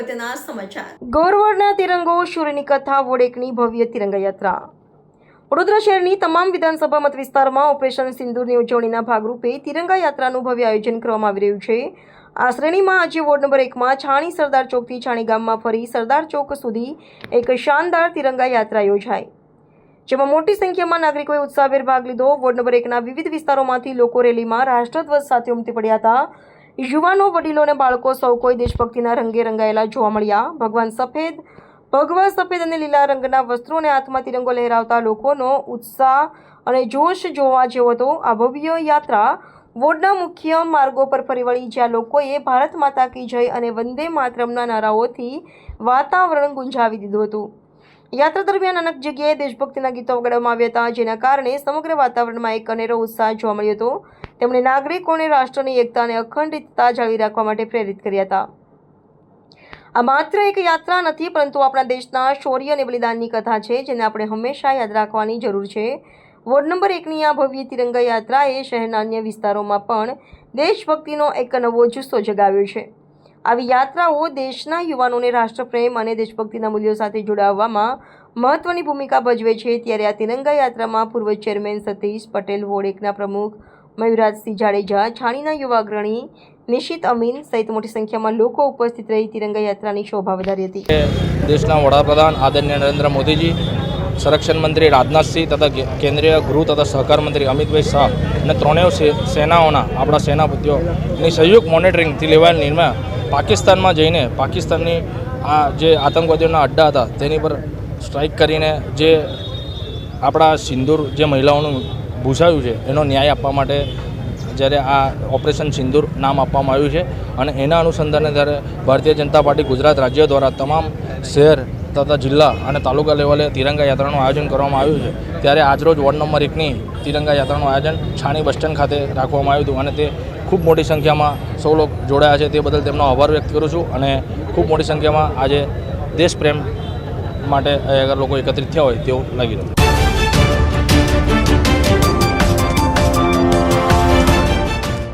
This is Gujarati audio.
અગત્યના સમાચાર. ગોરવડના તિરંગો શૂરની કથા વોડેકની ભવ્ય તિરંગા યાત્રા. વડોદરા શહેરની તમામ વિધાનસભા મત વિસ્તારમાં ઓપરેશન સિંદૂરની ઉજવણીના ભાગરૂપે તિરંગા યાત્રાનું ભવ્ય આયોજન કરવામાં આવી રહ્યું છે. આ શ્રેણીમાં આજે વોર્ડ નંબર 1માં છાણી સરદાર ચોકથી છાણી ગામમાં ફરી સરદાર ચોક સુધી એક શાનદાર તિરંગા યાત્રા યોજાઈ, જેમાં મોટી સંખ્યામાં નાગરિકોએ ઉત્સાહભેર ભાગ લીધો. વોર્ડ નંબર 1ના વિવિધ વિસ્તારોમાંથી લોકો રેલીમાં રાષ્ટ્રધ્વજ સાથે ઉમટી પડ્યા હતા. યુવાનો, વડીલો અને બાળકો સૌ કોઈ દેશભક્તિના રંગે રંગાયેલા જોવા મળ્યા. ભગવા સફેદ અને લીલા રંગના વસ્ત્રો અને હાથમાં તિરંગો લહેરાવતા લોકોનો ઉત્સાહ અને જોશ જોવા જેવો હતો. આ ભવ્ય યાત્રા વોર્ડના મુખ્ય માર્ગો પર ફરી વળી, જ્યાં લોકોએ ભારત માતા કી જય અને વંદે માતરમના નારાઓથી વાતાવરણ ગુંજાવી દીધું હતું. યાત્રા દરમિયાન અનેક જગ્યાએ દેશભક્તિના ગીતો વગાડવામાં આવ્યા હતા, જેના કારણે સમગ્ર વાતાવરણમાં એક અનેરો ઉત્સાહ જોવા મળ્યો હતો. તેમણે નાગરિકોને રાષ્ટ્રની એકતા અને અખંડિતતા જાળવી રાખવા માટે પ્રેરિત કર્યા હતા. આ માત્ર એક યાત્રા નથી, પરંતુ આપણા દેશના શૌર્ય અને બલિદાનની કથા છે, જેને આપણે હંમેશા યાદ રાખવાની જરૂર છે. વોર્ડ નંબર 1ની આ ભવ્ય તિરંગા યાત્રાએ શહેરના અન્ય વિસ્તારોમાં પણ દેશભક્તિનો એક નવો જુસ્સો જગાવ્યો છે. આવી યાત્રાઓ દેશના યુવાનોને રાષ્ટ્રપ્રેમ અને દેશભક્તિના મૂલ્યો સાથે જોડાવવામાં મહત્વની ભૂમિકા ભજવે છે. ત્યારે આ તિરંગા યાત્રામાં પૂર્વ ચેરમેન સતીશ પટેલ, વોર્ડ 1ના પ્રમુખ મયુરાજસિંહ જાડેજા, છાણીના યુવા અગ્રણી નિશિત અમીન સહિત મોટી સંખ્યામાં લોકો ઉપસ્થિત રહી તિરંગા યાત્રાની શોભા વધારી હતી. દેશના વડાપ્રધાન આદરણીય નરેન્દ્ર મોદીજી, સંરક્ષણ મંત્રી રાજનાથસિંહ તથા કેન્દ્રીય ગૃહ તથા સહકાર મંત્રી અમિતભાઈ શાહ અને ત્રણેય સેનાઓના આપણા સેનાપતિઓની સંયુક્ત મોનિટરિંગથી લેવાયેલ નિર્ણય પાકિસ્તાનમાં જઈને પાકિસ્તાનની આ જે આતંકવાદીઓના અડ્ડા હતા તેની પર સ્ટ્રાઇક કરીને જે આપણા સિંદૂર જે મહિલાઓનું ભૂસાયું છે એનો ન્યાય આપવા માટે જ્યારે આ ઓપરેશન સિંદૂર નામ આપવામાં આવ્યું છે અને એના અનુસંધાને ત્યારે ભારતીય જનતા પાર્ટી ગુજરાત રાજ્ય દ્વારા તમામ શહેર તથા જિલ્લા અને તાલુકા લેવલે તિરંગા યાત્રાનું આયોજન કરવામાં આવ્યું છે. ત્યારે આજરોજ વોર્ડ નંબર 1ની તિરંગા યાત્રાનું આયોજન છાણી બસ સ્ટેન્ડ ખાતે રાખવામાં આવ્યું હતું અને તે ખૂબ મોટી સંખ્યામાં સૌ લોકો જોડાયા છે. તે બદલ તેમનો આભાર વ્યક્ત કરું છું અને ખૂબ મોટી સંખ્યામાં આજે દેશપ્રેમ માટે અગર લોકો એકત્રિત થયા હોય તેવું લાગી રહ્યું.